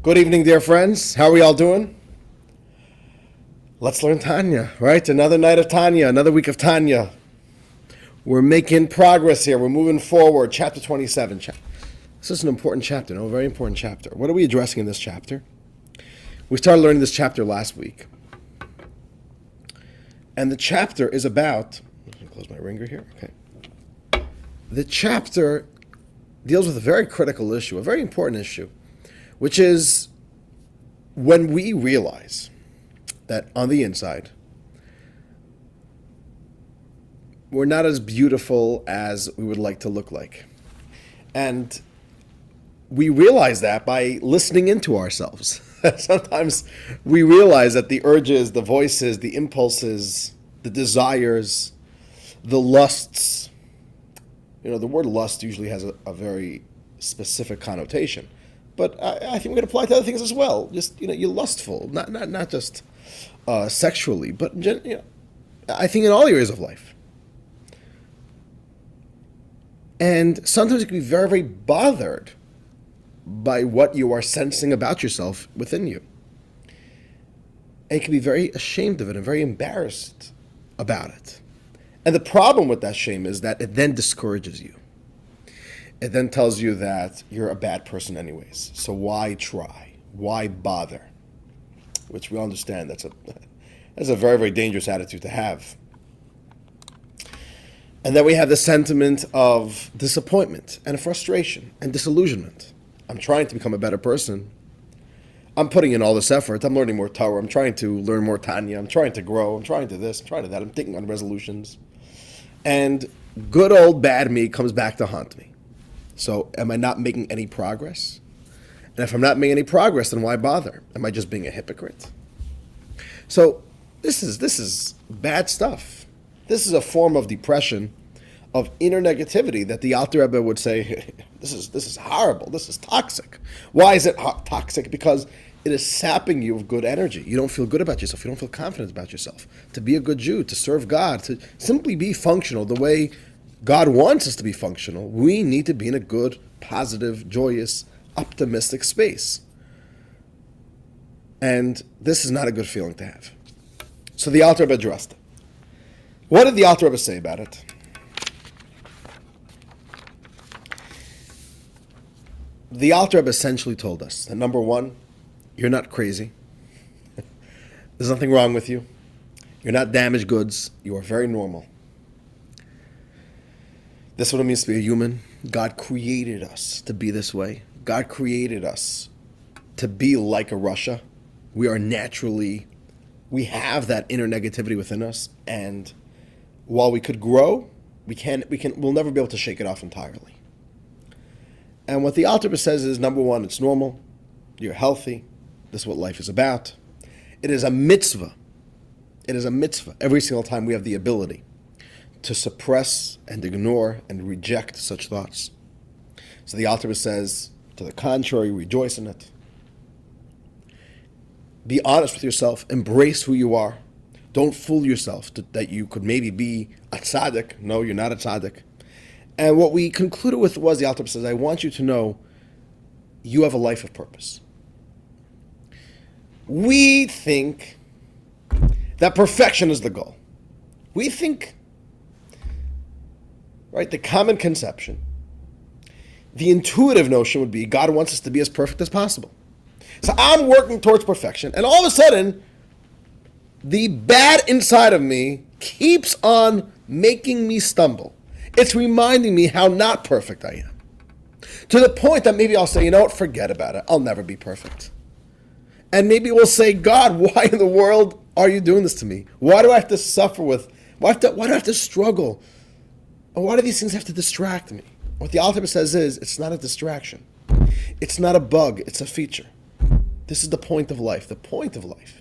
Good evening, dear friends. How are we all doing? Let's learn Tanya, right? Another night of Tanya, another week of Tanya. We're making progress here. We're moving forward. Chapter 27. This is an important chapter, a very important chapter. What are we addressing in this chapter? We started learning this chapter last week. And the chapter is about... Let me close my ringer here. Okay. The chapter deals with a very critical issue, a very important issue, which is when we realize that on the inside, we're not as beautiful as we would like to look like. And we realize that by listening into ourselves. Sometimes we realize that the urges, the voices, the impulses, the desires, the lusts, the word lust usually has a very specific connotation. But I think we can apply it to other things as well. Just, you're lustful, not just sexually, but I think in all areas of life. And sometimes you can be very, very bothered by what you are sensing about yourself within you. And you can be very ashamed of it and very embarrassed about it. And the problem with that shame is that it then discourages you. It then tells you that you're a bad person anyways. So why try? Why bother? Which we understand that's a very, very dangerous attitude to have. And then we have the sentiment of disappointment and frustration and disillusionment. I'm trying to become a better person. I'm putting in all this effort. I'm learning more Torah. I'm trying to learn more Tanya. I'm trying to grow. I'm trying to this. I'm trying to that. I'm thinking on resolutions. And good old bad me comes back to haunt me. So am I not making any progress? And if I'm not making any progress, then why bother? Am I just being a hypocrite? So this is bad stuff. This is a form of depression, of inner negativity that the Alter Rebbe would say, this is horrible, this is toxic. Why is it toxic? Because it is sapping you of good energy. You don't feel good about yourself. You don't feel confident about yourself. To be a good Jew, to serve God, to simply be functional the way God wants us to be functional, we need to be in a good, positive, joyous, optimistic space. And this is not a good feeling to have. So the Alter Rebbe addressed it. What did the Alter Rebbe say about it? The Alter Rebbe essentially told us that number one, you're not crazy. There's nothing wrong with you. You're not damaged goods. You are very normal. This is what it means to be a human. God created us to be this way. God created us to be like a Russia. We have that inner negativity within us, and while we could grow, we'll never be able to shake it off entirely. And what the Alter Rebbe says is, number one, it's normal. You're healthy. This is what life is about. It is a mitzvah. It is a mitzvah. Every single time we have the ability to suppress and ignore and reject such thoughts. So the Alter Rebbe says, to the contrary, rejoice in it. Be honest with yourself. Embrace who you are. Don't fool yourself that you could maybe be a tzaddik. No, you're not a tzaddik. And what we concluded with was, the Alter Rebbe says, I want you to know you have a life of purpose. We think that perfection is the goal. We think, right, the common conception, the intuitive notion would be God wants us to be as perfect as possible. So I'm working towards perfection, and all of a sudden, the bad inside of me keeps on making me stumble. It's reminding me how not perfect I am. To the point that maybe I'll say, you know what, forget about it. I'll never be perfect. And maybe we'll say, God, why in the world are you doing this to me? Why do I have to suffer why do I have to struggle? And why do these things have to distract me? What the Alter Rebbe says is, it's not a distraction. It's not a bug, it's a feature. This is the point of life. The point of life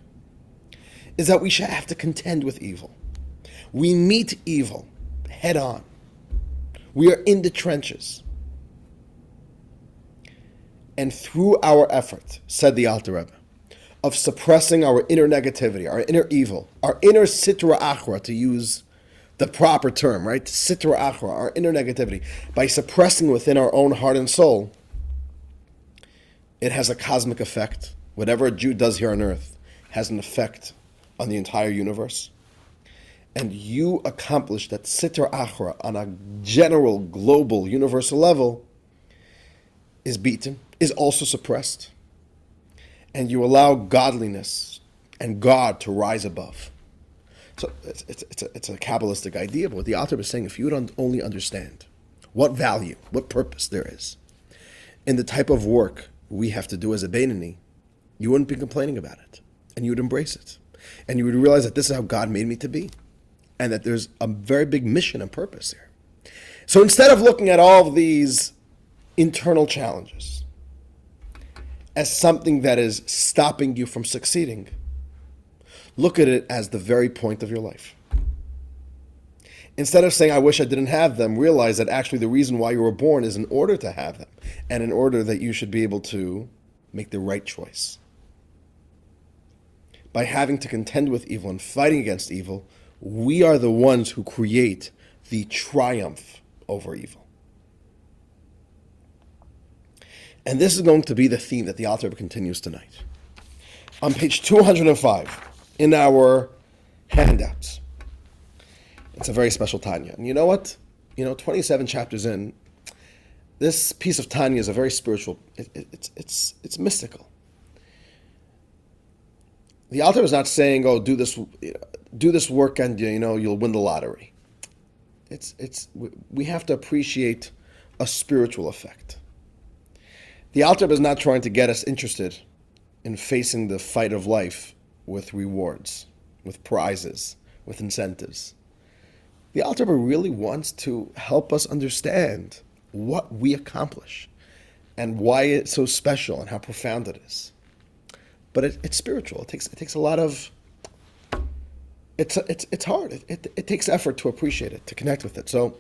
is that we should have to contend with evil. We meet evil head on. We are in the trenches. And through our effort, said the Alter Rebbe, of suppressing our inner negativity, our inner evil, our inner sitra achra, to use the proper term, right? Sitra achra, our inner negativity, by suppressing within our own heart and soul, It has a cosmic effect. Whatever a Jew does here on earth has an effect on the entire universe. And you accomplish that Sitra Achra on a general, global, universal level is beaten, is also suppressed. And you allow godliness and God to rise above. So it's a Kabbalistic idea, but what the author is saying, if you would only understand what value, what purpose there is in the type of work we have to do as a Beinoni, you wouldn't be complaining about it. And you would embrace it. And you would realize that this is how God made me to be. And that there's a very big mission and purpose here. So instead of looking at all of these internal challenges as something that is stopping you from succeeding, look at it as the very point of your life. Instead of saying, I wish I didn't have them, realize that actually the reason why you were born is in order to have them, and in order that you should be able to make the right choice. By having to contend with evil and fighting against evil, we are the ones who create the triumph over evil. And this is going to be the theme that the author continues tonight. On page 205 in our handouts, it's a very special Tanya. And you know what? 27 chapters in, this piece of Tanya is a very spiritual, it's mystical. The author is not saying, "Oh, do this work and you'll win the lottery." We have to appreciate a spiritual effect. The author is not trying to get us interested in facing the fight of life with rewards, with prizes, with incentives. The author really wants to help us understand what we accomplish and why it's so special and how profound it is. But it's spiritual. It takes a lot of. It's hard. It takes effort to appreciate it, to connect with it. So,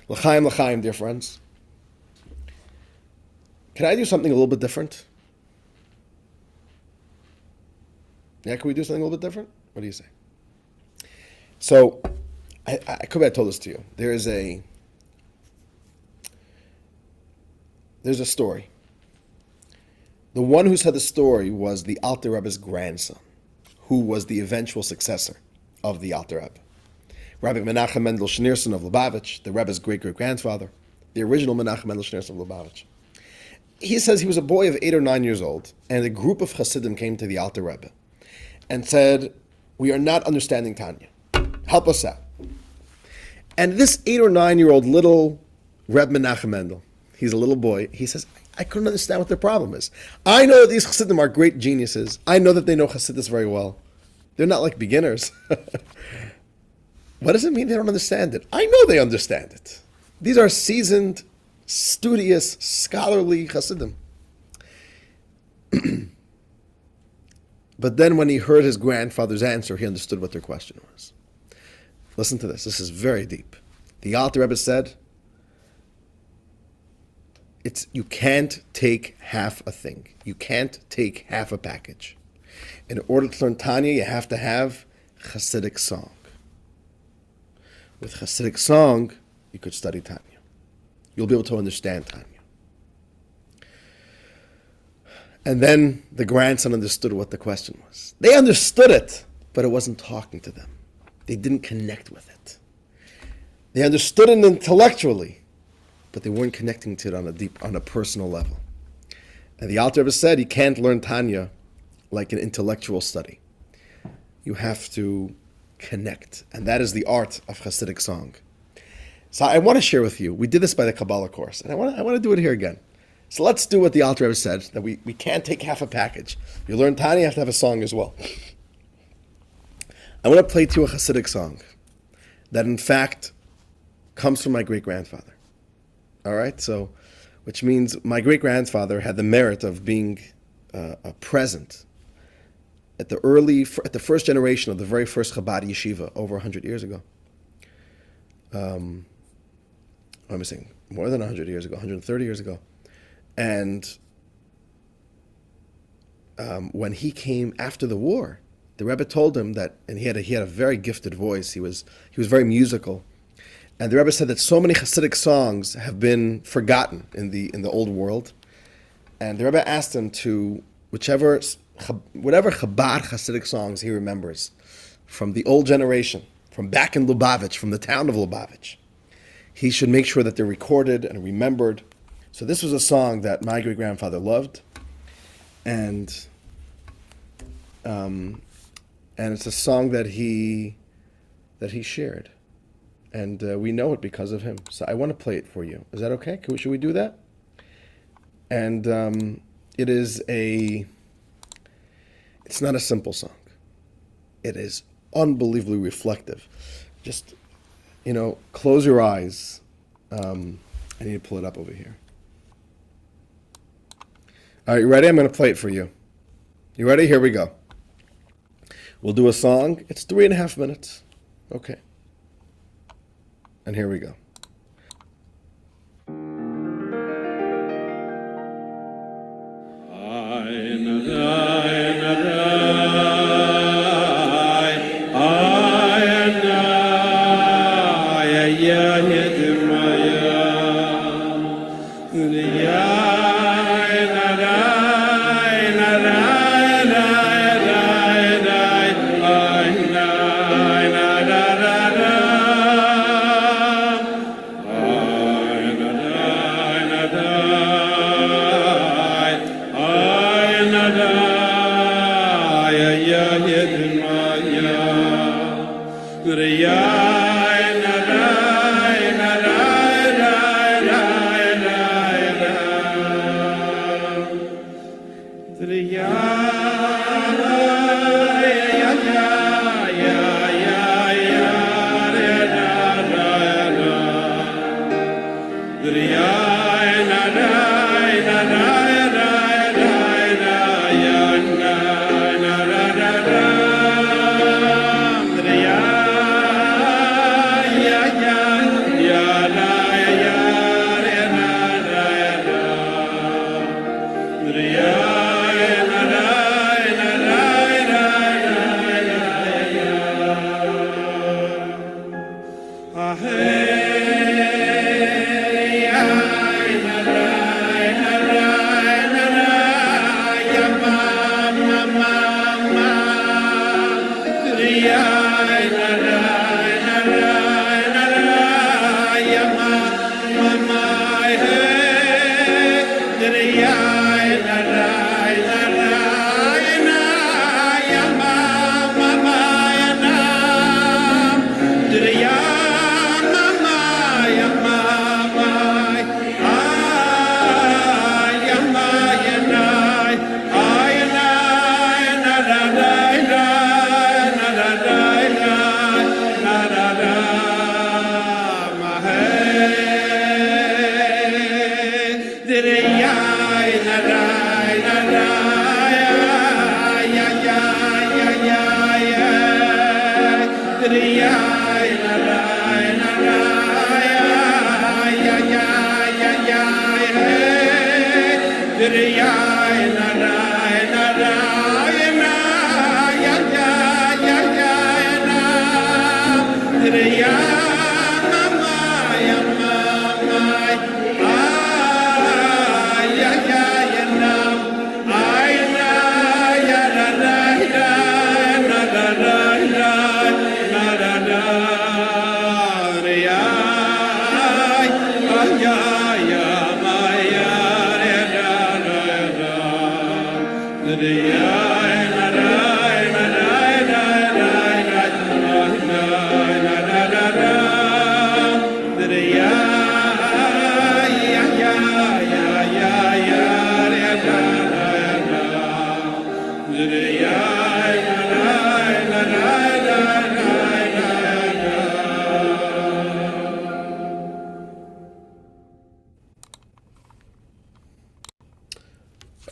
l'chaim, dear friends. Can I do something a little bit different? Yeah, can we do something a little bit different? What do you say? So, I could have told this to you. There's a story. The one who said the story was the Alter Rebbe's grandson, who was the eventual successor of the Alter Rebbe. Rabbi Menachem Mendel Schneerson of Lubavitch, the Rebbe's great-great-grandfather, the original Menachem Mendel Schneerson of Lubavitch. He says he was a boy of 8 or 9 years old, and a group of Hasidim came to the Alter Rebbe and said, "We are not understanding Tanya. Help us out." And this 8 or 9-year-old little Rebbe Menachem Mendel, he's a little boy, he says, I couldn't understand what their problem is. I know that these Hasidim are great geniuses. I know that they know Hasidus very well. They're not like beginners. What does it mean they don't understand it? I know they understand it. These are seasoned, studious, scholarly Hasidim. But then when he heard his grandfather's answer, he understood what their question was. Listen to this. This is very deep. The Alter Rebbe said, you can't take half a thing. You can't take half a package. In order to learn Tanya, you have to have Hasidic song. With Hasidic song, you could study Tanya. You'll be able to understand Tanya. And then the grandson understood what the question was. They understood it, but it wasn't talking to them. They didn't connect with it. They understood it intellectually, but they weren't connecting to it on a personal level. And the Alter Rebbe said, you can't learn Tanya like an intellectual study. You have to connect, and that is the art of Hasidic song. So I want to share with you, we did this by the Kabbalah course, and I want to do it here again. So let's do what the Alter Rebbe said, that we can't take half a package. You learn Tanya, you have to have a song as well. I want to play to you a Hasidic song that in fact comes from my great-grandfather. All right, so, which means my great-grandfather had the merit of being present at the first generation of the very first Chabad yeshiva over 100 years ago. I'm saying more than 100 years ago, 130 years ago. And when he came after the war, the Rebbe told him that, and he had a very gifted voice. He was very musical. And the Rebbe said that so many Hasidic songs have been forgotten in the old world And the Rebbe asked him to, whatever Chabad Hasidic songs he remembers from the old generation, from back in Lubavitch, from the town of Lubavitch, he should make sure that they're recorded and remembered. So this was a song that my great-grandfather loved, and it's a song that he shared, and we know it because of him. So I want to play it for you. Is that okay? Should we do that? And it's not a simple song. It is unbelievably reflective. Just, close your eyes. I need to pull it up over here. All right, you ready? I'm going to play it for you. You ready? Here we go. We'll do a song. It's 3.5 minutes. Okay. And here we go.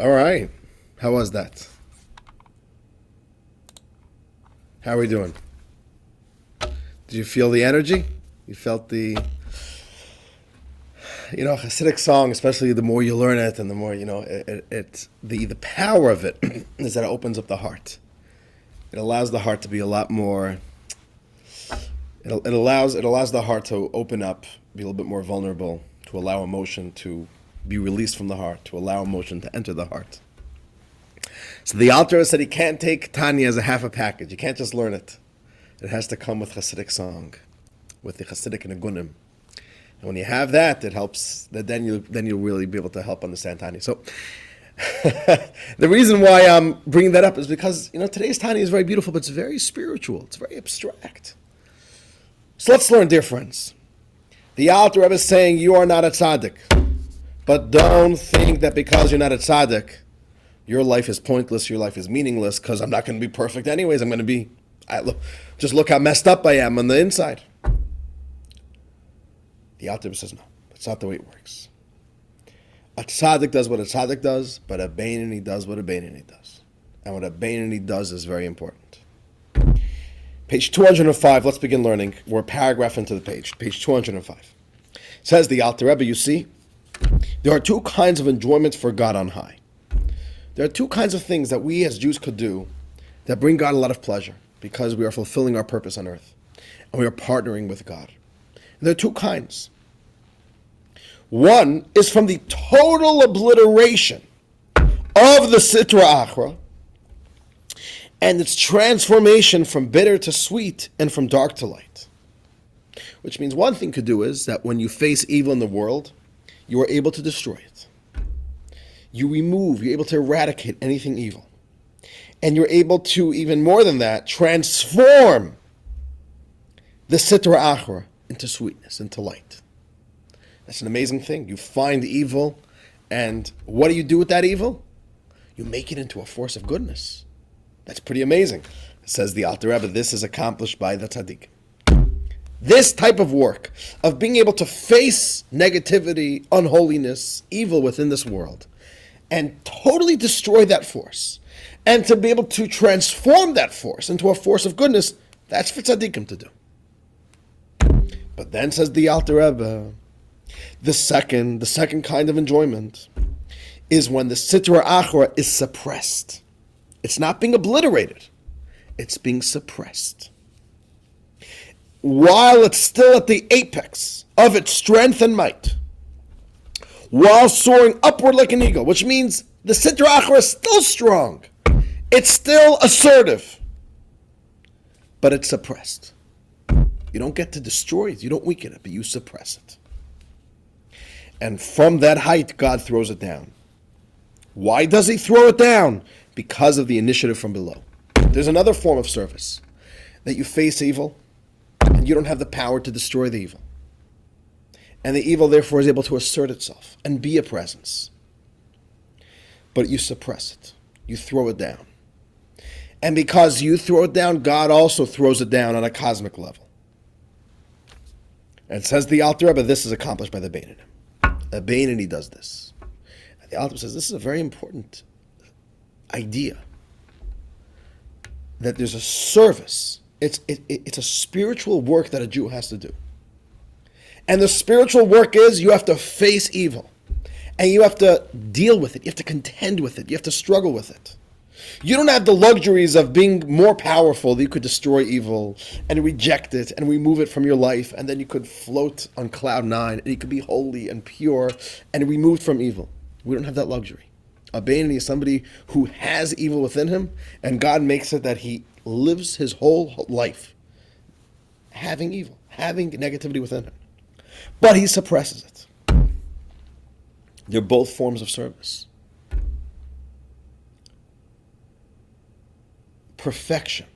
All right. How was that? How are we doing? Did you feel the energy? You felt the, Hasidic song, especially the more you learn it and the more, the power of it is that it opens up the heart. It allows the heart to be a lot more, it allows the heart to open up, be a little bit more vulnerable, to allow emotion to be released from the heart, to allow emotion to enter the heart. So the Alter Rebbe said he can't take Tanya as a half a package. You can't just learn it. It has to come with Hasidic song, with the Hasidic Nigunim. And when you have that, it helps. Then you'll really be able to help understand Tanya. So the reason why I'm bringing that up is because today's Tanya is very beautiful, but it's very spiritual. It's very abstract. So let's learn, dear friends. The Alter Rebbe is saying you are not a tzaddik, but don't think that because you're not a tzaddik, your life is pointless, your life is meaningless, because I'm not going to be perfect anyways. I'm going to be, just look how messed up I am on the inside. The Alter Rebbe says no, that's not the way it works. A tzaddik does what a tzaddik does, but a Beinoni does what a Beinoni does. And what a Beinoni does is very important. Page 205, let's begin learning. We're a paragraph into the page. Page 205. Says the Alter Rebbe, you see, there are two kinds of enjoyment for God on high. There are two kinds of things that we as Jews could do that bring God a lot of pleasure because we are fulfilling our purpose on earth and we are partnering with God. And there are two kinds. One is from the total obliteration of the Sitra Achra and its transformation from bitter to sweet and from dark to light. Which means one thing to do is that when you face evil in the world, you are able to destroy it. You're able to eradicate anything evil. And you're able to, even more than that, transform the Sitra Achra into sweetness, into light. That's an amazing thing. You find evil, and what do you do with that evil? You make it into a force of goodness. That's pretty amazing. Says the Alter Rebbe, this is accomplished by the tzaddik. This type of work, of being able to face negativity, unholiness, evil within this world, and totally destroy that force, and to be able to transform that force into a force of goodness, that's for tzaddikim to do. But then says the Alter Rebbe, the second kind of enjoyment is when the Sitra Achra is suppressed. It's not being obliterated. It's being suppressed. While it's still at the apex of its strength and might, while soaring upward like an eagle, which means the Sitra Achra is still strong. It's still assertive. But it's suppressed. You don't get to destroy it. You don't weaken it, but you suppress it. And from that height, God throws it down. Why does he throw it down? Because of the initiative from below. There's another form of service, that you face evil, and you don't have the power to destroy the evil. And the evil, therefore, is able to assert itself and be a presence. But you suppress it. You throw it down. And because you throw it down, God also throws it down on a cosmic level. And it says the Alter Rebbe, this is accomplished by the Beinoni. The Beinoni does this. And the Alter Rebbe says this is a very important idea. That there's a service. It's a spiritual work that a Jew has to do. And the spiritual work is you have to face evil. And you have to deal with it. You have to contend with it. You have to struggle with it. You don't have the luxuries of being more powerful that you could destroy evil and reject it and remove it from your life, and then you could float on cloud nine and you could be holy and pure and removed from evil. We don't have that luxury. A Beinoni is somebody who has evil within him, and God makes it that he lives his whole life having evil, having negativity within him. But he suppresses it. They're both forms of service. Perfection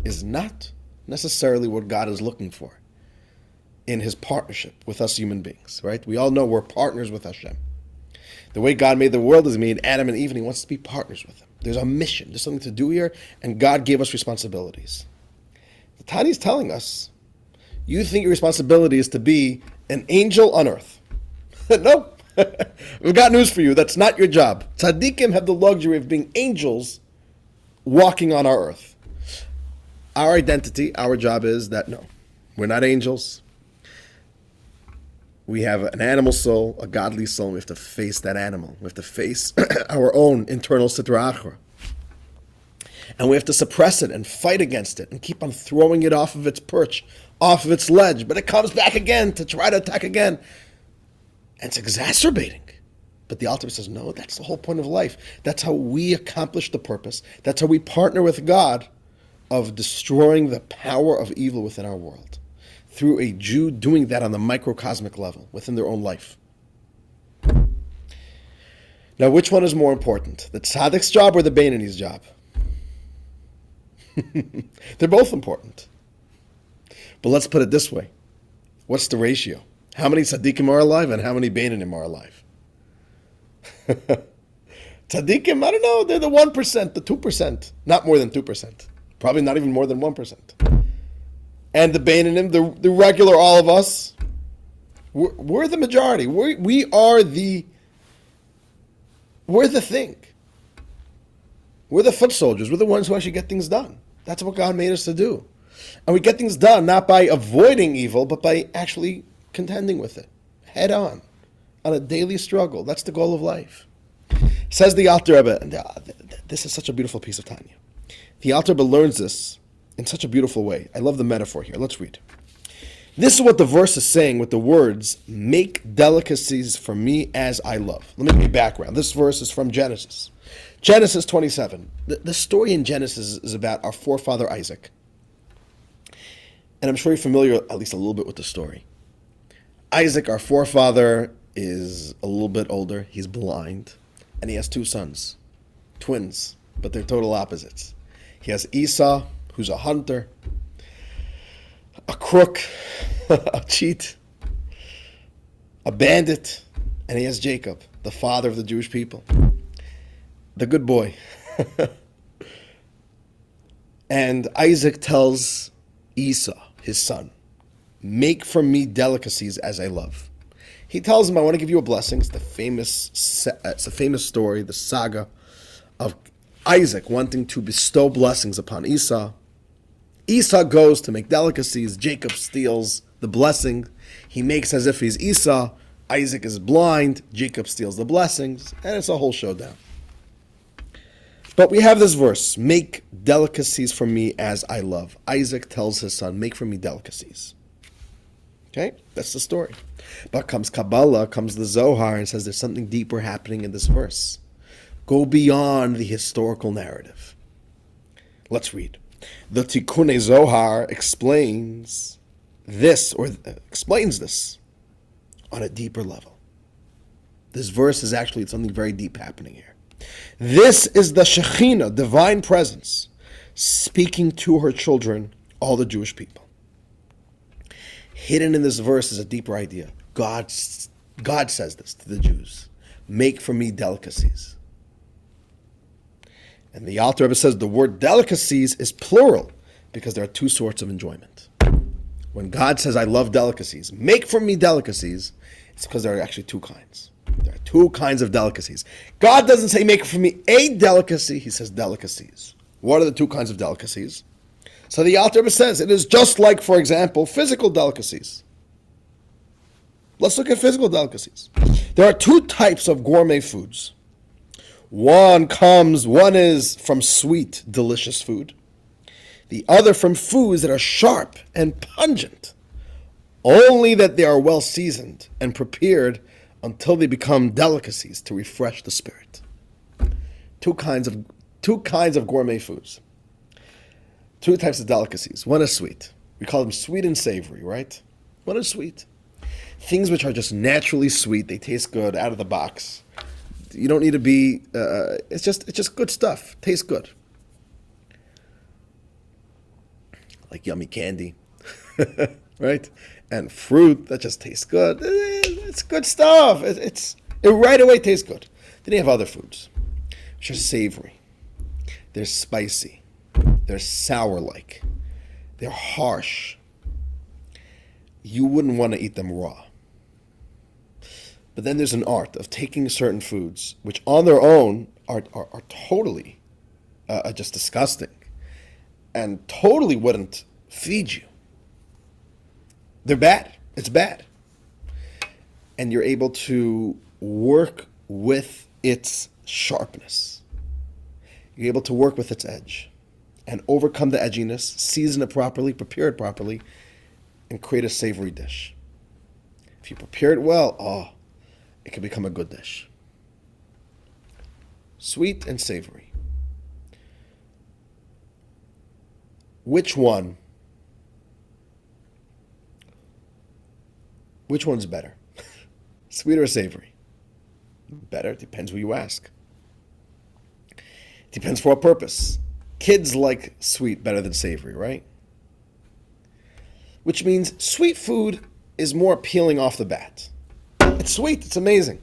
is not necessarily what God is looking for in his partnership with us human beings, right? We all know we're partners with Hashem. The way God made the world is he made Adam and Eve, and he wants to be partners with them. There's a mission, there's something to do here, and God gave us responsibilities. The Tanya is telling us, you think your responsibility is to be an angel on earth. No, we've got news for you. That's not your job. Tzaddikim have the luxury of being angels walking on our earth. Our identity, our job is that no, we're not angels. We have an animal soul, a godly soul, and we have to face that animal. We have to face our own internal Sitra Achra. And we have to suppress it and fight against it and keep on throwing it off of its perch, off of its ledge. But it comes back again to try to attack again. And it's exacerbating. But the Alter says, no, that's the whole point of life. That's how we accomplish the purpose. That's how we partner with God of destroying the power of evil within our world. Through a Jew doing that on the microcosmic level, within their own life. Now, which one is more important? The tzaddik's job or the Beinoni's job? They're both important. But let's put it this way. What's the ratio? How many tzaddikim are alive and how many Beinonim are alive? Tzaddikim, I don't know, they're the 1%, the 2%. Not more than 2%. Probably not even more than 1%. And the Beinonim, the regular all of us, we're the majority. We're the thing. We're the foot soldiers. We're the ones who actually get things done. That's what God made us to do. And we get things done not by avoiding evil, but by actually contending with it, head on a daily struggle. That's the goal of life. Says the Alter Rebbe, and this is such a beautiful piece of Tanya. The Alter Rebbe learns this in such a beautiful way. I love the metaphor here. Let's read. This is what the verse is saying with the words, make delicacies for me as I love. Let me give you background. This verse is from Genesis. Genesis 27. The story in Genesis is about our forefather Isaac. And I'm sure you're familiar at least a little bit with the story. Isaac, our forefather, is a little bit older. He's blind. And he has two sons. Twins. But they're total opposites. He has Esau, who's a hunter, a crook, a cheat, a bandit. And he has Jacob, the father of the Jewish people. The good boy. And Isaac tells Esau, his son, make for me delicacies as I love. He tells him, I want to give you a blessing. It's a famous story, the saga of Isaac wanting to bestow blessings upon Esau. Esau goes to make delicacies. Jacob steals the blessing. He makes as if he's Esau. Isaac is blind. Jacob steals the blessings. And it's a whole showdown. But we have this verse, make delicacies for me as I love. Isaac tells his son, make for me delicacies. Okay, that's the story. But comes Kabbalah, comes the Zohar, and says there's something deeper happening in this verse. Go beyond the historical narrative. Let's read. The Tikkun Zohar explains this on a deeper level. This verse is actually something very deep happening here. This is the Shekhinah, divine presence, speaking to her children, all the Jewish people. Hidden in this verse is a deeper idea. God says this to the Jews. Make for me delicacies. And the Alter Rebbe says the word delicacies is plural because there are two sorts of enjoyment. When God says, I love delicacies, make for me delicacies, it's because there are actually two kinds. There are two kinds of delicacies. God doesn't say make for me a delicacy, he says delicacies. What are the two kinds of delicacies? So the Alter Rebbe says it is just like, for example, physical delicacies. Let's look at physical delicacies. There are two types of gourmet foods. One is from sweet, delicious food. The other from foods that are sharp and pungent. Only that they are well seasoned and prepared until they become delicacies to refresh the spirit. Two kinds of gourmet foods. Two types of delicacies. One is sweet. We call them sweet and savory, right? One is sweet. Things which are just naturally sweet. They taste good out of the box. You don't need to be. It's just good stuff. Tastes good. Like yummy candy, right? And fruit that just tastes good. It's good stuff. It right away tastes good. Then you have other foods, which are savory. They're spicy. They're sour-like. They're harsh. You wouldn't want to eat them raw. But then there's an art of taking certain foods, which on their own are totally just disgusting and totally wouldn't feed you. They're bad. It's bad. And you're able to work with its sharpness. You're able to work with its edge and overcome the edginess, season it properly, prepare it properly, and create a savory dish. If you prepare it well, it can become a good dish. Sweet and savory. Which one's better? Sweet or savory? Better, depends who you ask. Depends for what purpose. Kids like sweet better than savory, right? Which means sweet food is more appealing off the bat. It's sweet, it's amazing.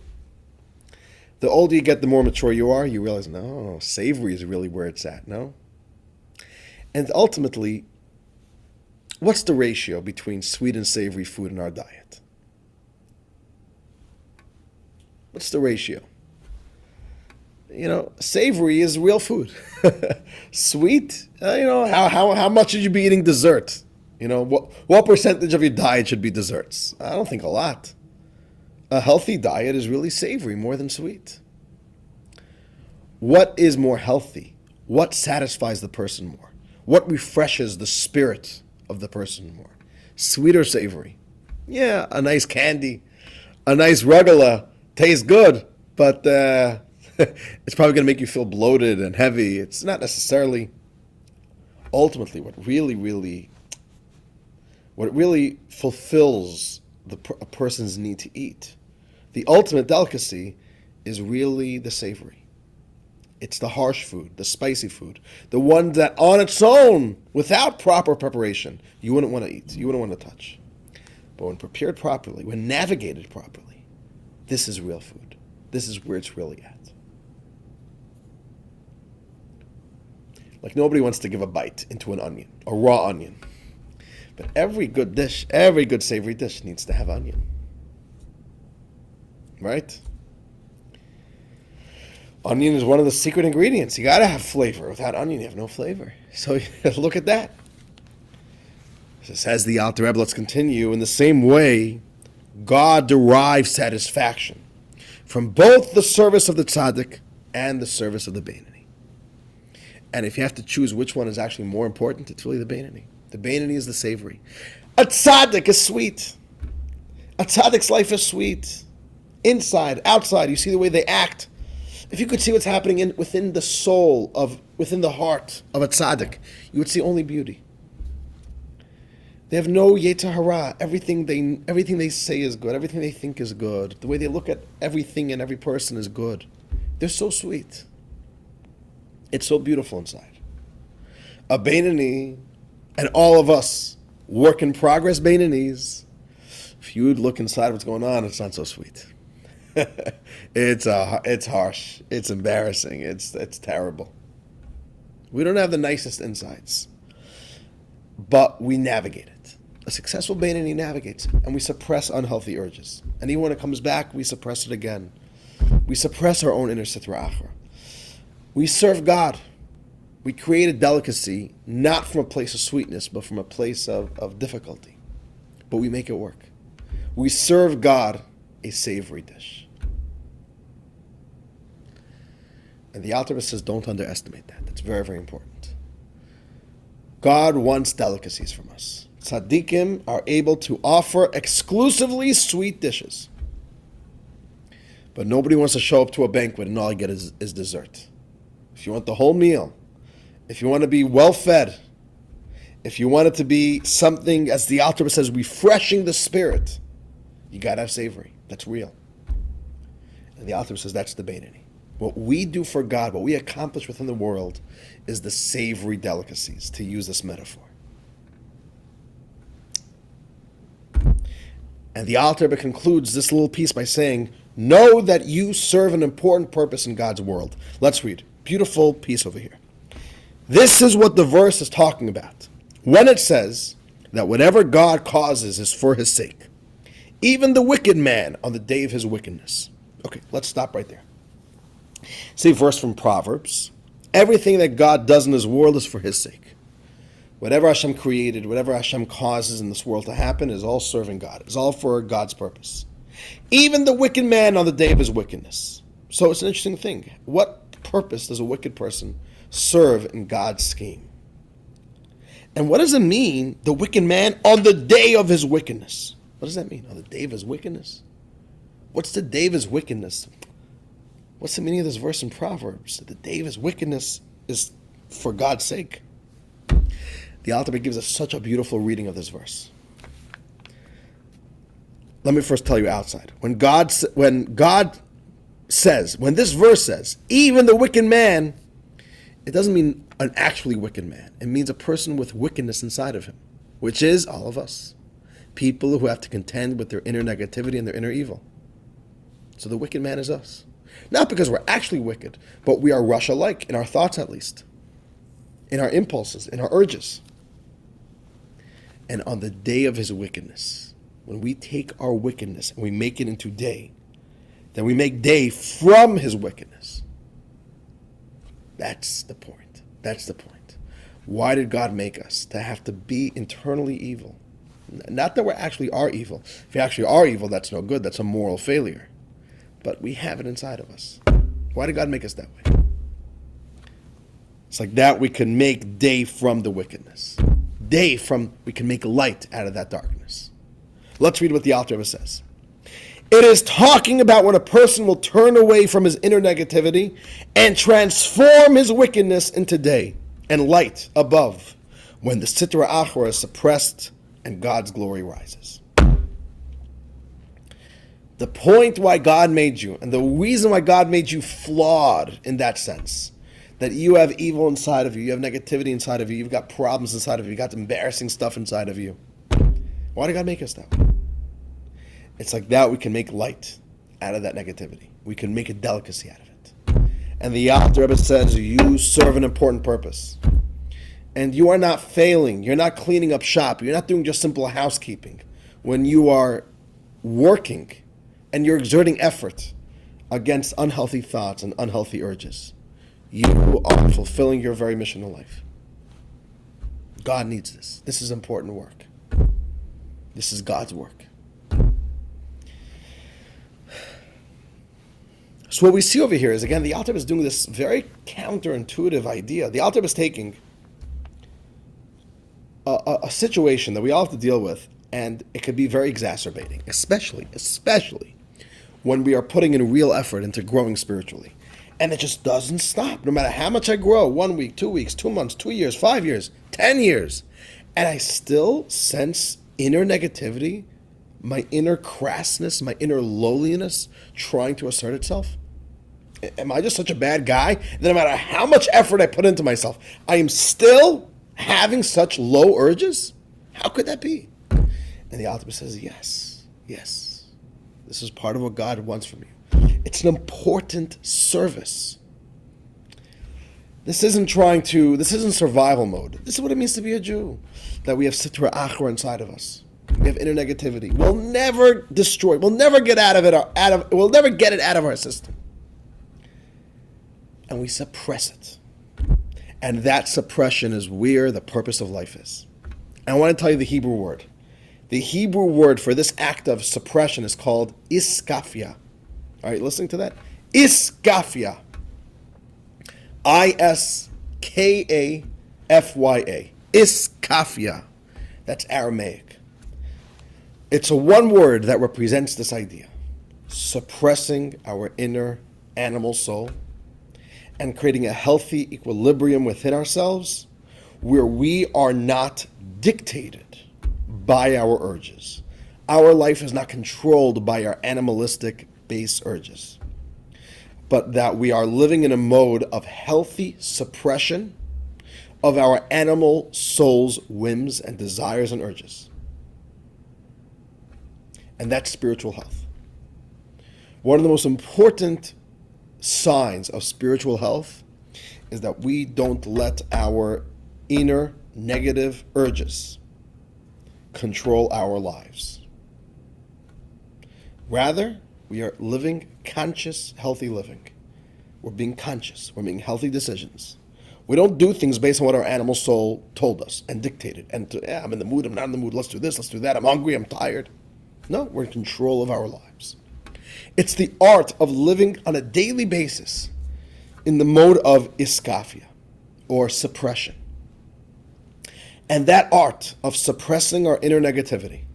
The older you get, the more mature you are, you realize, no, savory is really where it's at, no? And ultimately, what's the ratio between sweet and savory food in our diet? What's the ratio? Savory is real food. Sweet, how much should you be eating dessert? What percentage of your diet should be desserts? I don't think a lot. A healthy diet is really savory more than sweet. What is more healthy? What satisfies the person more? What refreshes the spirit of the person more? Sweet or savory? Yeah, a nice candy, a nice rugula tastes good, but it's probably going to make you feel bloated and heavy. It's not necessarily ultimately what really fulfills a person's need to eat. The ultimate delicacy is really the savory. It's the harsh food, the spicy food, the one that on its own, without proper preparation, you wouldn't want to eat, you wouldn't want to touch. But when prepared properly, when navigated properly, this is real food. This is where it's really at. Like nobody wants to give a bite into an onion, a raw onion. But every good dish, every good savory dish needs to have onion. Right? Onion is one of the secret ingredients. You got to have flavor. Without onion, you have no flavor. So look at that. Says the Alter Rebbe, let's continue. In the same way, God derives satisfaction from both the service of the tzaddik and the service of the Beinoni. And if you have to choose which one is actually more important, it's really the Beinoni. The Beinoni is the savory. A tzaddik is sweet. A tzaddik's life is sweet. Inside, outside, you see the way they act. If you could see what's happening within the soul, within the heart of a tzaddik, you would see only beauty. They have no yetzer hara. Everything they say is good. Everything they think is good. The way they look at everything and every person is good. They're so sweet. It's so beautiful inside. A Beinoni, and all of us, work in progress Beinonis, if you'd look inside what's going on, it's not so sweet. It's harsh. It's embarrassing. It's terrible. We don't have the nicest insights, but we navigate it. A successful Beinoni navigates it, and we suppress unhealthy urges. And even when it comes back, we suppress it again. We suppress our own inner sitra achra. We serve God. We create a delicacy, not from a place of sweetness, but from a place of difficulty. But we make it work. We serve God a savory dish. And the Alter Rebbe says, don't underestimate that. That's very, very important. God wants delicacies from us. Tzaddikim are able to offer exclusively sweet dishes. But nobody wants to show up to a banquet and all you get is dessert. If you want the whole meal, if you want to be well fed, if you want it to be something, as the Alter Rebbe says, refreshing the spirit, you got to have savory. That's real. And the Alter Rebbe says that's the Beinoni. What we do for God, what we accomplish within the world, is the savory delicacies, to use this metaphor. And the Alter Rebbe concludes this little piece by saying, know that you serve an important purpose in God's world. Let's read. Beautiful piece over here. This is what the verse is talking about. When it says that whatever God causes is for his sake, even the wicked man on the day of his wickedness. Okay, let's stop right there. See a verse from Proverbs. Everything that God does in this world is for his sake. Whatever Hashem created, whatever Hashem causes in this world to happen is all serving God. It's all for God's purpose. Even the wicked man on the day of his wickedness. So it's an interesting thing. What purpose does a wicked person serve in God's scheme? And what does it mean, the wicked man on the day of his wickedness? What does that mean, on the day of his wickedness? What's the day of his wickedness? What's the meaning of this verse in Proverbs? The day of his wickedness is for God's sake. The Alter Rebbe gives us such a beautiful reading of this verse. Let me first tell you outside. When this verse says, even the wicked man, it doesn't mean an actually wicked man. It means a person with wickedness inside of him, which is all of us. People who have to contend with their inner negativity and their inner evil. So the wicked man is us. Not because we're actually wicked, but we are Russia-like, in our thoughts at least. In our impulses, in our urges. And on the day of his wickedness, when we take our wickedness and we make it into day, then we make day from his wickedness. That's the point. That's the point. Why did God make us to have to be internally evil? Not that we actually are evil. If we actually are evil, that's no good. That's a moral failure. But we have it inside of us. Why did God make us that way? It's like that we can make day from the wickedness. We can make light out of that darkness. Let's read what the Alter Rebbe says. It is talking about when a person will turn away from his inner negativity and transform his wickedness into day and light above, when the Sitra Achra is suppressed and God's glory rises. The point why God made you, and the reason why God made you flawed in that sense, that you have evil inside of you, you have negativity inside of you, you've got problems inside of you, you've got embarrassing stuff inside of you. Why did God make us that way? It's like that we can make light out of that negativity. We can make a delicacy out of it. And the Alter Rebbe says you serve an important purpose. And you are not failing. You're not cleaning up shop. You're not doing just simple housekeeping. When you are working and you're exerting effort against unhealthy thoughts and unhealthy urges, you are fulfilling your very mission in life. God needs this. This is important work. This is God's work. So what we see over here is, again, the Alter Rebbe is doing this very counterintuitive idea. The Alter Rebbe is taking a situation that we all have to deal with, and it could be very exacerbating, especially when we are putting in real effort into growing spiritually. And it just doesn't stop. No matter how much I grow, 1 week, 2 weeks, 2 months, 2 years, 5 years, 10 years, and I still sense inner negativity, my inner crassness, my inner lowliness trying to assert itself. Am I just such a bad guy that no matter how much effort I put into myself, I am still having such low urges? How could that be? And the Alter Rebbe says, yes. This is part of what God wants from you. It's an important service. This isn't survival mode. This is what it means to be a Jew. That we have Sitra Achra inside of us. We have inner negativity. We'll never destroy it. We'll never get we'll never get it out of our system. And we suppress it. And that suppression is where the purpose of life is. And I want to tell you the Hebrew word. The Hebrew word for this act of suppression is called iskafia. All right, listening to that? Iskafia. I-S-K-A-F-Y-A. Iskafia. That's Aramaic. It's a one word that represents this idea. Suppressing our inner animal soul and creating a healthy equilibrium within ourselves where we are not dictated by our urges. Our life is not controlled by our animalistic base urges, but that we are living in a mode of healthy suppression of our animal soul's whims and desires and urges. And that's spiritual health. One of the most important signs of spiritual health is that we don't let our inner negative urges control our lives. Rather, we are living conscious, healthy living. We're being conscious. We're making healthy decisions. We don't do things based on what our animal soul told us and dictated. And I'm in the mood, I'm not in the mood, let's do this, let's do that, I'm hungry, I'm tired. No, we're in control of our lives. It's the art of living on a daily basis in the mode of iskafia, or suppression. And that art of suppressing our inner negativity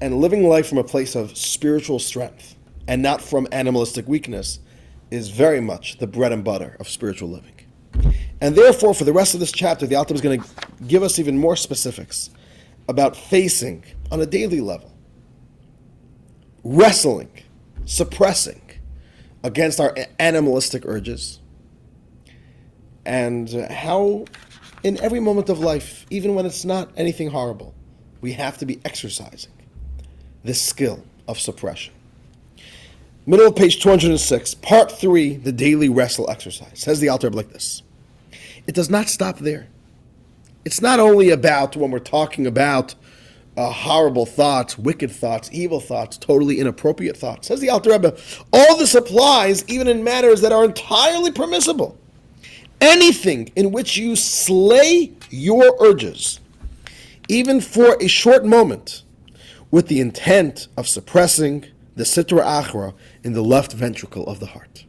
and living life from a place of spiritual strength and not from animalistic weakness, is very much the bread and butter of spiritual living. And therefore, for the rest of this chapter, the Alter is going to give us even more specifics about facing, on a daily level, wrestling, suppressing against our animalistic urges, and how in every moment of life, even when it's not anything horrible, we have to be exercising this skill of suppression. Middle of page 206, part 3, the daily wrestle exercise. Says the Alter like this. It does not stop there. It's not only about when we're talking about horrible thoughts, wicked thoughts, evil thoughts, totally inappropriate thoughts. Says the Alter Rebbe, all this applies even in matters that are entirely permissible. Anything in which you slay your urges, even for a short moment, with the intent of suppressing the sitra achra in the left ventricle of the heart.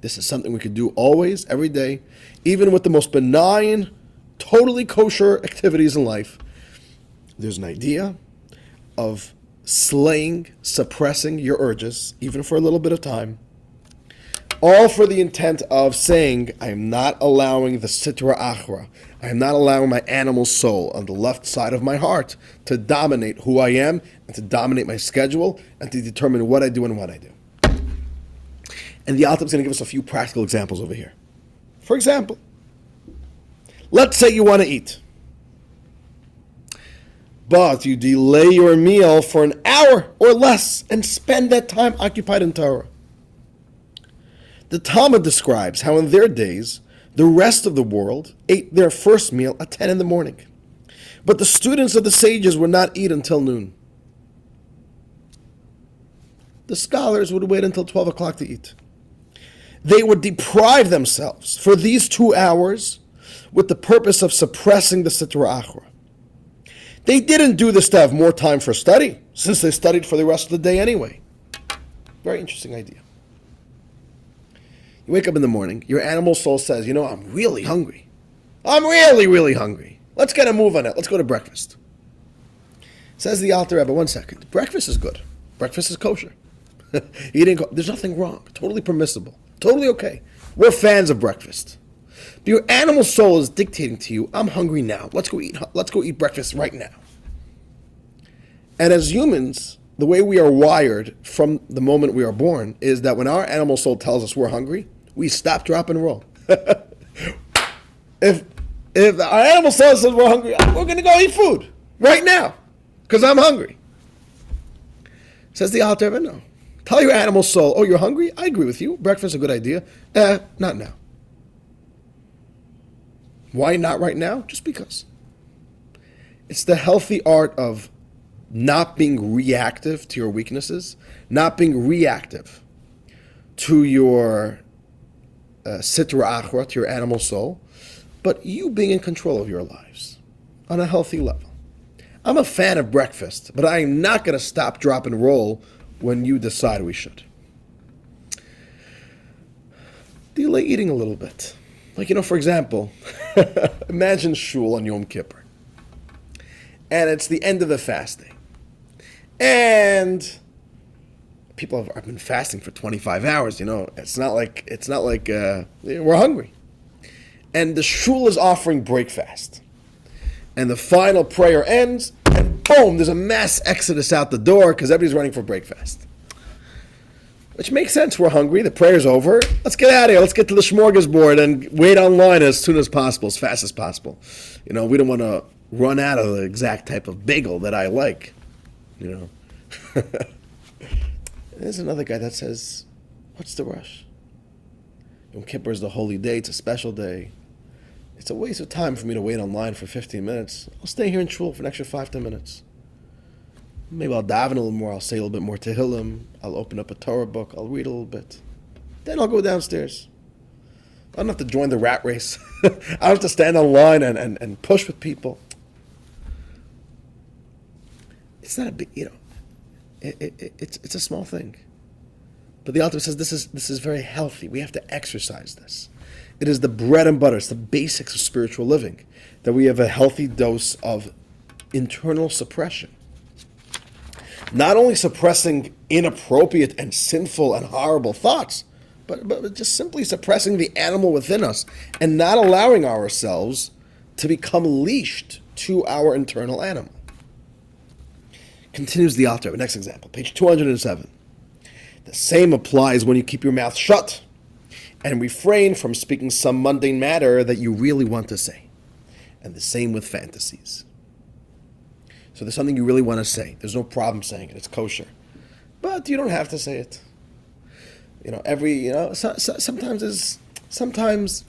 This is something we could do always, every day, even with the most benign, totally kosher activities in life. There's an idea of slaying, suppressing your urges, even for a little bit of time, all for the intent of saying, I am not allowing the sitra achra, I am not allowing my animal soul on the left side of my heart to dominate who I am and to dominate my schedule and to determine what I do and what I do. And the Alter is going to give us a few practical examples over here. For example, let's say you want to eat, but you delay your meal for an hour or less and spend that time occupied in Torah. The Talmud describes how in their days, the rest of the world ate their first meal at 10 in the morning. But the students of the sages would not eat until noon. The scholars would wait until 12 o'clock to eat. They would deprive themselves for these 2 hours with the purpose of suppressing the sitra achra. They didn't do this to have more time for study, since they studied for the rest of the day anyway. Very interesting idea. You wake up in the morning, your animal soul says, I'm really hungry. I'm really, really hungry. Let's get a move on it. Let's go to breakfast. Says the Alter Rebbe, 1 second. Breakfast is good. Breakfast is kosher. There's nothing wrong. Totally permissible. Totally okay. We're fans of breakfast. But your animal soul is dictating to you, I'm hungry now. Let's go eat breakfast right now. And as humans, the way we are wired from the moment we are born is that when our animal soul tells us we're hungry, we stop, drop, and roll. If our animal soul says we're hungry, we're going to go eat food right now because I'm hungry. Says the Alter Rebbe, no. Tell your animal soul, oh, you're hungry? I agree with you. Breakfast is a good idea. Not now. Why not right now? Just because. It's the healthy art of not being reactive to your weaknesses, not being reactive to your sitra achra, to your animal soul, but you being in control of your lives on a healthy level. I'm a fan of breakfast, but I am not going to stop, drop, and roll when you decide we should. Delay eating a little bit. Like, for example, imagine shul on Yom Kippur. And it's the end of the fasting. And people have been fasting for 25 hours, It's not like we're hungry. And the shul is offering breakfast. And the final prayer ends, and boom, there's a mass exodus out the door because everybody's running for breakfast. Which makes sense. We're hungry. The prayer's over. Let's get out of here. Let's get to the smorgasbord and wait online as soon as possible, as fast as possible. We don't want to run out of the exact type of bagel that I like. There's another guy that says, what's the rush? Yom Kippur is the holy day. It's a special day. It's a waste of time for me to wait online for 15 minutes. I'll stay here in shul for an extra 5-10 minutes. Maybe I'll daven a little more. I'll say a little bit more Tehillim. I'll open up a Torah book. I'll read a little bit. Then I'll go downstairs. I don't have to join the rat race. I don't have to stand online and push with people. It's not a big, it's a small thing. But the Alter says this is very healthy. We have to exercise this. It is the bread and butter. It's the basics of spiritual living, that we have a healthy dose of internal suppression. Not only suppressing inappropriate and sinful and horrible thoughts, but just simply suppressing the animal within us and not allowing ourselves to become leashed to our internal animal. Continues the Alter. Next example, page 207. The same applies when you keep your mouth shut and refrain from speaking some mundane matter that you really want to say. And the same with fantasies. So there's something you really want to say. There's no problem saying it. It's kosher. But you don't have to say it. Sometimes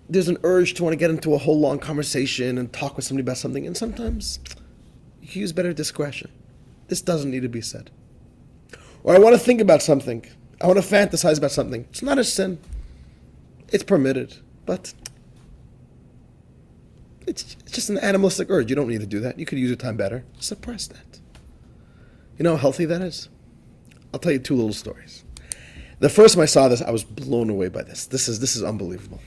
there's an urge to want to get into a whole long conversation and talk with somebody about something, and sometimes you can use better discretion. This doesn't need to be said. Or I want to think about something. I want to fantasize about something. It's not a sin. It's permitted, but it's just an animalistic urge. You don't need to do that. You could use your time better. Suppress that. You know how healthy that is? I'll tell you two little stories. The first time I saw this, I was blown away by this. This is unbelievable.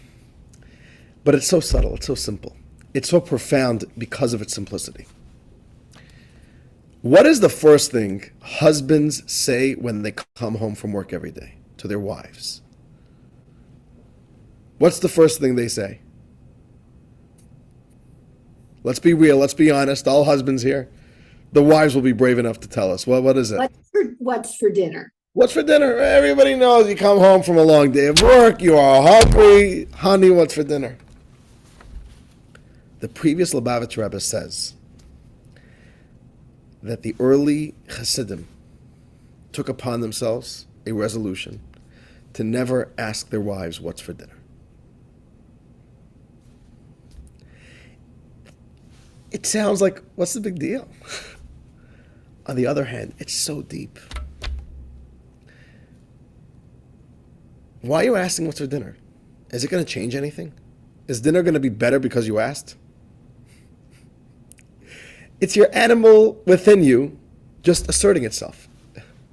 But it's so subtle. It's so simple. It's so profound because of its simplicity. What is the first thing husbands say when they come home from work every day to their wives? What's the first thing they say? Let's be real. Let's be honest. All husbands here. The wives will be brave enough to tell us. Well, what is it? What's for dinner? What's for dinner? Everybody knows you come home from a long day of work. You are hungry. Honey, what's for dinner? The previous Lubavitch Rebbe says that the early Hasidim took upon themselves a resolution to never ask their wives what's for dinner. It sounds like, what's the big deal? On the other hand, it's so deep. Why are you asking what's for dinner? Is it going to change anything? Is dinner going to be better because you asked? It's your animal within you just asserting itself,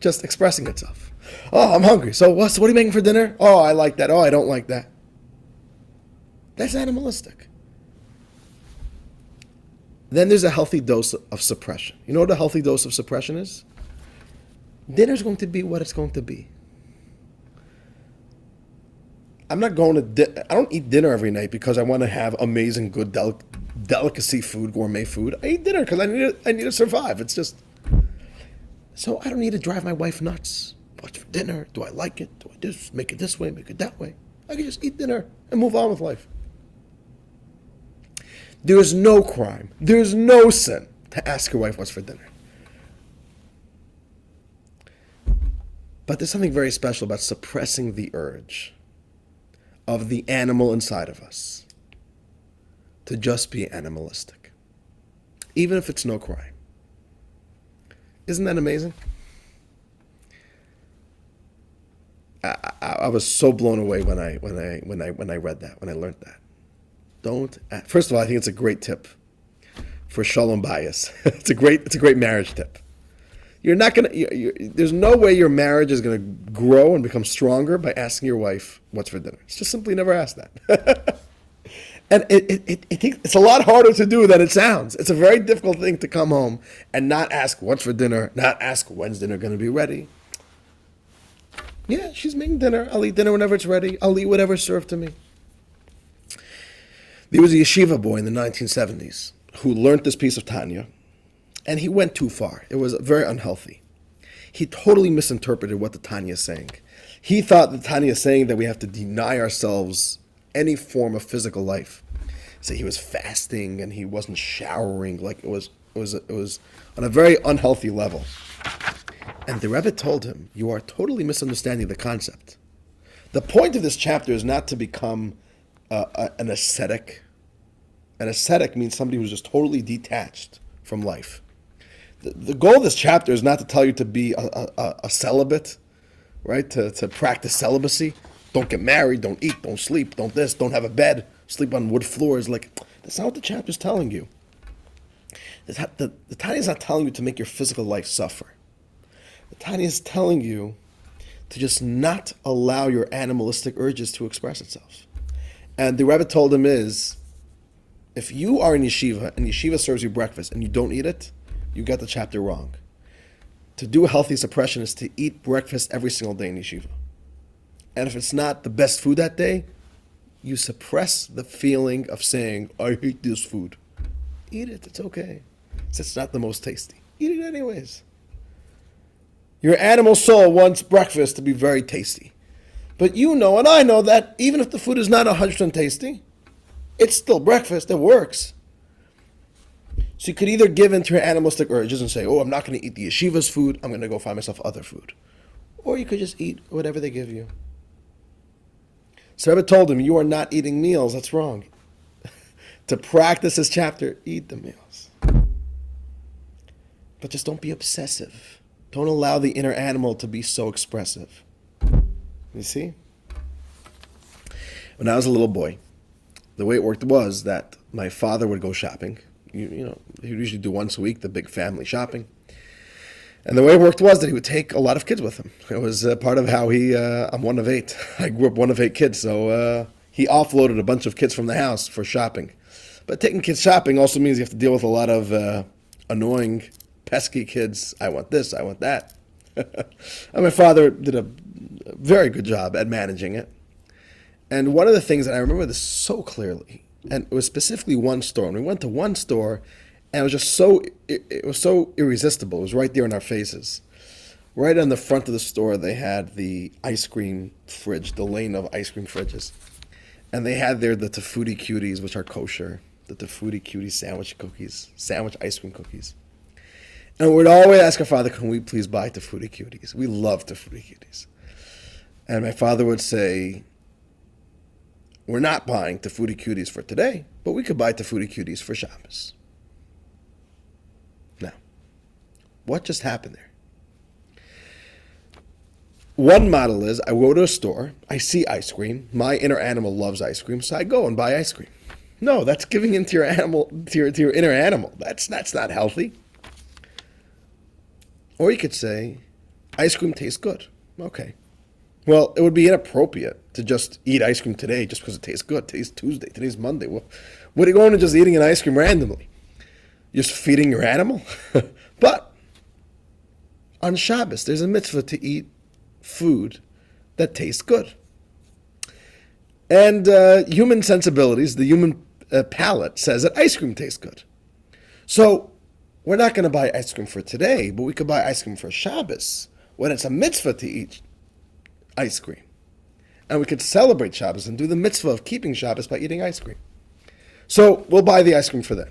just expressing itself. Oh, I'm hungry. So what are you making for dinner? Oh, I like that. Oh, I don't like that. That's animalistic. Then there's a healthy dose of suppression. You know what a healthy dose of suppression is? Dinner's going to be what it's going to be. I'm not going to. I don't eat dinner every night because I want to have amazing, good delicacy food, gourmet food. I eat dinner because I need to survive. It's just. So I don't need to drive my wife nuts. What's for dinner? Do I like it? Do I just make it this way, make it that way? I can just eat dinner and move on with life. There is no crime. There is no sin to ask your wife what's for dinner. But there's something very special about suppressing the urge of the animal inside of us to just be animalistic, even if it's no crime. Isn't that amazing? I was so blown away when I read that, when I learned that. First of all, I think it's a great tip for shalom bayis. It's a great marriage tip. You're not gonna. There's no way your marriage is gonna grow and become stronger by asking your wife what's for dinner. It's just simply never ask that. And it's a lot harder to do than it sounds. It's a very difficult thing to come home and not ask what's for dinner, not ask when's dinner gonna be ready. Yeah, she's making dinner. I'll eat dinner whenever it's ready. I'll eat whatever's served to me. There was a yeshiva boy in the 1970s who learned this piece of Tanya, and he went too far. It was very unhealthy. He totally misinterpreted what the Tanya is saying. He thought the Tanya is saying that we have to deny ourselves any form of physical life. So he was fasting and he wasn't showering. Like it was on a very unhealthy level. And the Rebbe told him, you are totally misunderstanding the concept. The point of this chapter is not to become an ascetic. An ascetic means somebody who's just totally detached from life. The goal of this chapter is not to tell you to be a celibate, right? To practice celibacy. Don't get married, don't eat, don't sleep, don't this, don't have a bed, sleep on wood floors. Like, that's not what the chapter is telling you. The Tanya is not telling you to make your physical life suffer. The Tanya is telling you to just not allow your animalistic urges to express itself. And the Rebbe told him is, if you are in yeshiva and yeshiva serves you breakfast and you don't eat it, you got the chapter wrong. To do a healthy suppression is to eat breakfast every single day in yeshiva. And if it's not the best food that day, you suppress the feeling of saying, I hate this food. Eat it, it's okay. It's not the most tasty. Eat it anyways. Your animal soul wants breakfast to be very tasty. But you know and I know that even if the food is not 100% tasty, it's still breakfast, it works. So you could either give in to your animalistic urges and say, oh, I'm not going to eat the yeshiva's food, I'm going to go find myself other food. Or you could just eat whatever they give you. So Rebbe told him, you are not eating meals, that's wrong. To practice this chapter, eat the meals. But just don't be obsessive. Don't allow the inner animal to be so expressive. You see? When I was a little boy, the way it worked was that my father would go shopping. He would usually do once a week, the big family shopping. And the way it worked was that he would take a lot of kids with him. It was part of how I'm one of 8. I grew up one of 8 kids, so he offloaded a bunch of kids from the house for shopping. But taking kids shopping also means you have to deal with a lot of annoying, pesky kids. I want this, I want that. And my father did a very good job at managing it. And one of the things that I remember this so clearly, and it was specifically one store. And we went to one store, and it was just it was so irresistible. It was right there in our faces. Right on the front of the store, they had the ice cream fridge, the lane of ice cream fridges. And they had there the Tafudi Cuties, which are kosher, the Tafudi Cutie sandwich ice cream cookies. And we'd always ask our father, can we please buy Tafudi Cuties? We love Tafudi Cuties. And my father would say, we're not buying Tafudi Cuties for today, but we could buy Tafudi Cuties for Shabbos. Now, what just happened there? One model is, I go to a store, I see ice cream, my inner animal loves ice cream, so I go and buy ice cream. No, that's giving into your animal, to your inner animal. That's not healthy. Or you could say, ice cream tastes good. Okay. Well, it would be inappropriate to just eat ice cream today just because it tastes good. Today's Tuesday, today's Monday. Well, what are you going to just eating an ice cream randomly? You're just feeding your animal? But on Shabbos, there's a mitzvah to eat food that tastes good. And human sensibilities, the human palate says that ice cream tastes good. So we're not going to buy ice cream for today, but we could buy ice cream for Shabbos when it's a mitzvah to eat ice cream. And we could celebrate Shabbos and do the mitzvah of keeping Shabbos by eating ice cream. So we'll buy the ice cream for them.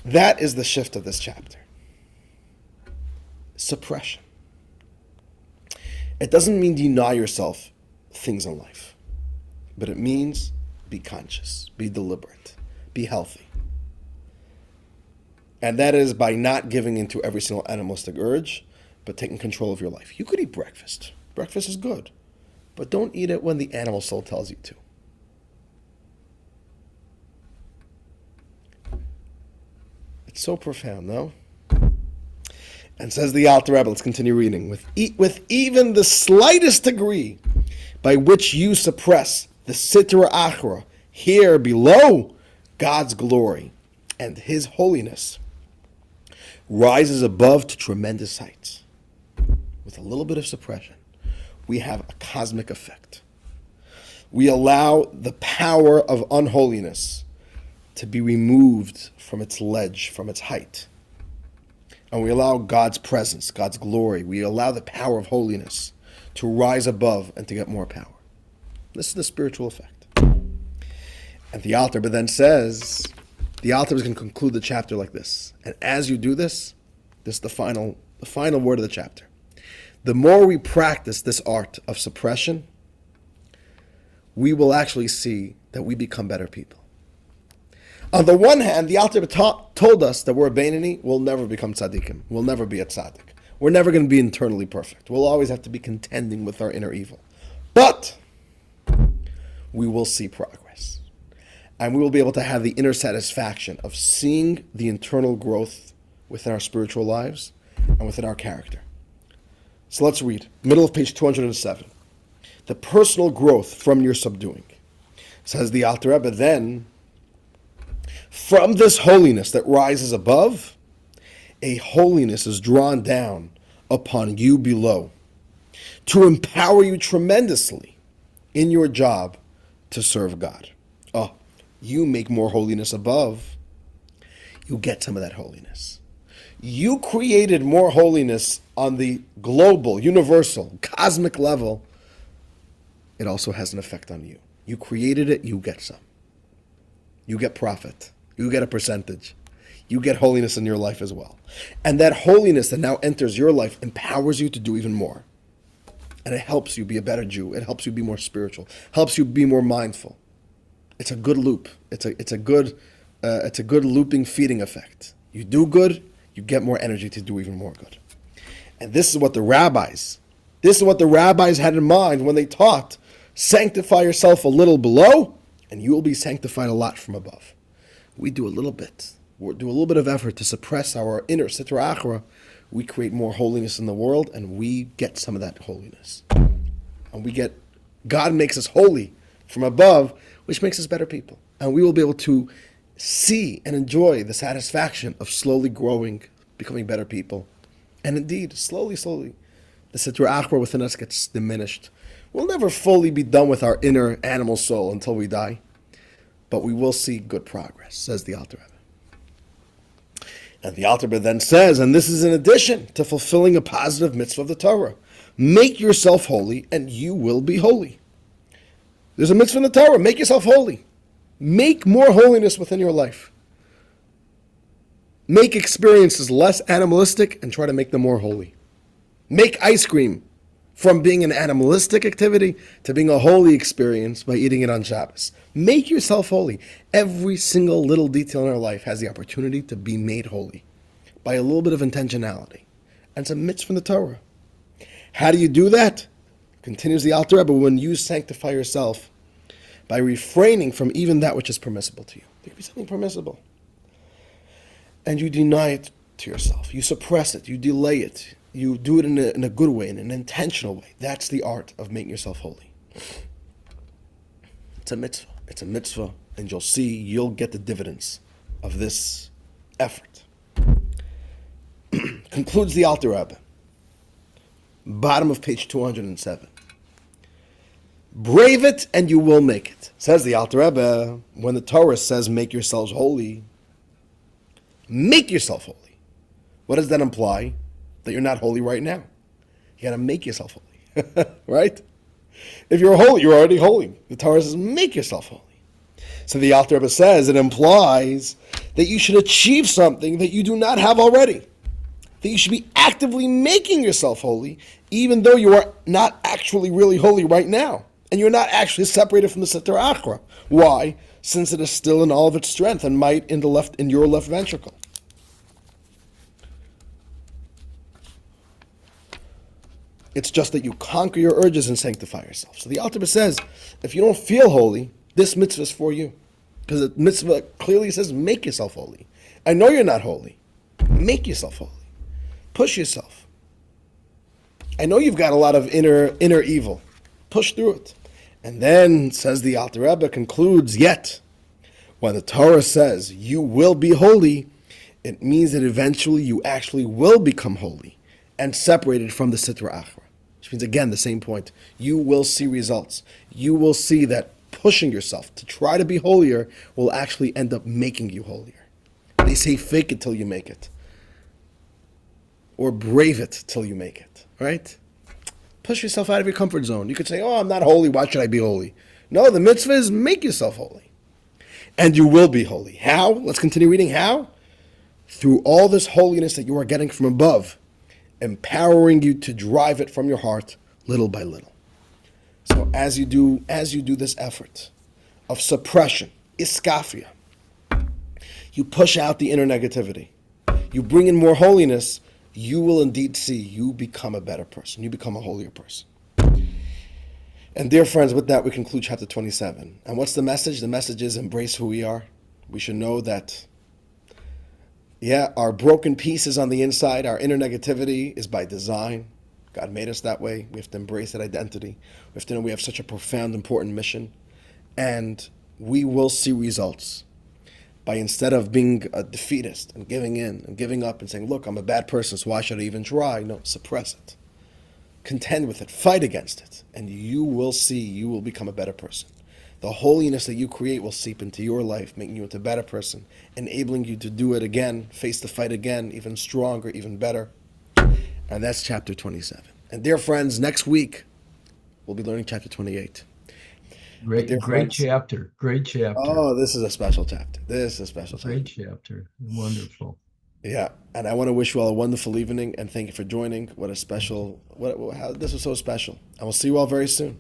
That is the shift of this chapter. Suppression. It doesn't mean deny yourself things in life, but it means be conscious, be deliberate, be healthy. And that is by not giving into every single animalistic urge, but taking control of your life. You could eat breakfast. Breakfast is good, but don't eat it when the animal soul tells you to. It's so profound, no? And says the Alter Rebbe, let's continue reading, with even the slightest degree by which you suppress the Sitra Achra, here below, God's glory and His holiness rises above to tremendous heights. With a little bit of suppression, we have a cosmic effect. We allow the power of unholiness to be removed from its ledge, from its height. And we allow God's presence, God's glory, we allow the power of holiness to rise above and to get more power. This is the spiritual effect. And the Alter Rebbe then says, the Alter Rebbe is going to conclude the chapter like this. And as you do this, this is the final word of the chapter. The more we practice this art of suppression, we will actually see that we become better people. On the one hand, the Alter Rebbe told us that we're a Beinoni, we'll never become tzaddikim. We'll never be a tzaddik. We're never going to be internally perfect. We'll always have to be contending with our inner evil. But we will see progress. And we will be able to have the inner satisfaction of seeing the internal growth within our spiritual lives and within our character. So let's read, middle of page 207. The personal growth from your subduing. Says the Alter Rebbe, then, from this holiness that rises above, a holiness is drawn down upon you below to empower you tremendously in your job to serve God. Oh, you make more holiness above, you get some of that holiness. You created more holiness on the global, universal, cosmic level. It also has an effect on you. You created it, you get some. You get profit. You get a percentage. You get holiness in your life as well. And that holiness that now enters your life empowers you to do even more. And it helps you be a better Jew. It helps you be more spiritual. Helps you be more mindful. It's a good loop. It's a good looping feeding effect. You do good, you get more energy to do even more good. And this is what the rabbis had in mind when they taught, sanctify yourself a little below, and you will be sanctified a lot from above. We do a little bit. We do a little bit of effort to suppress our inner sitra achra. We create more holiness in the world, and we get some of that holiness. And God makes us holy from above, which makes us better people. And we will be able to see and enjoy the satisfaction of slowly growing, becoming better people. And indeed, slowly, the sitra achra within us gets diminished. We'll never fully be done with our inner animal soul until we die, but we will see good progress, says the Alter Rebbe. And the Alter Rebbe then says, and this is in addition to fulfilling a positive mitzvah of the Torah, make yourself holy and you will be holy. There's a mitzvah in the Torah, make yourself holy. Make more holiness within your life. Make experiences less animalistic and try to make them more holy. Make ice cream from being an animalistic activity to being a holy experience by eating it on Shabbos. Make yourself holy. Every single little detail in our life has the opportunity to be made holy by a little bit of intentionality. And it's a mitzvah from the Torah. How do you do that? Continues the Alter Rebbe, when you sanctify yourself by refraining from even that which is permissible to you. There could be something permissible. And you deny it to yourself. You suppress it. You delay it. You do it in a good way, in an intentional way. That's the art of making yourself holy. It's a mitzvah. It's a mitzvah, and you'll get the dividends of this effort. Concludes the Alter Rebbe. Bottom of page 207. Brave it and you will make it. Says the Alter Rebbe, when the Torah says make yourselves holy, make yourself holy. What does that imply? That you're not holy right now. You got to make yourself holy, right? If you're holy, you're already holy. The Torah says make yourself holy. So the Alter Rebbe says it implies that you should achieve something that you do not have already. That you should be actively making yourself holy, even though you are not actually really holy right now. And you're not actually separated from the sitra achra. Why? Since it is still in all of its strength and might in your left ventricle. It's just that you conquer your urges and sanctify yourself. So the Alter Rebbe says, if you don't feel holy, this mitzvah is for you. Because the mitzvah clearly says, make yourself holy. I know you're not holy. Make yourself holy. Push yourself. I know you've got a lot of inner evil. Push through it. And then, says the Alter Rebbe, concludes, yet, when the Torah says you will be holy, it means that eventually you actually will become holy and separated from the sitra achra. Which means, again, the same point. You will see results. You will see that pushing yourself to try to be holier will actually end up making you holier. They say fake it till you make it. Or brave it till you make it, right? Push yourself out of your comfort zone. You could say, I'm not holy, why should I be holy? No, the mitzvah is make yourself holy. And you will be holy. How? Let's continue reading. How? Through all this holiness that you are getting from above, empowering you to drive it from your heart little by little. So as you do this effort of suppression, iskafia, you push out the inner negativity. You bring in more holiness, you will indeed see you become a better person. You become a holier person. And dear friends, with that we conclude chapter 27. And what's the message? The message is embrace who we are. We should know that, our broken pieces on the inside, our inner negativity is by design. God made us that way. We have to embrace that identity. We have to know we have such a profound, important mission. And we will see results by instead of being a defeatist and giving in and giving up and saying, look, I'm a bad person, so why should I even try? No, suppress it. Contend with it, fight against it, and you will see you will become a better person. The holiness that you create will seep into your life, making you into a better person, enabling you to do it again, face the fight again, even stronger, even better. And that's chapter 27. And dear friends, next week we'll be learning chapter 28. Great Friends, chapter. Great chapter. Oh, this is a special chapter. This is a special Great chapter. chapter. Wonderful. Yeah, and I want to wish you all a wonderful evening and thank you for joining. What a special, this was so special. And we'll see you all very soon.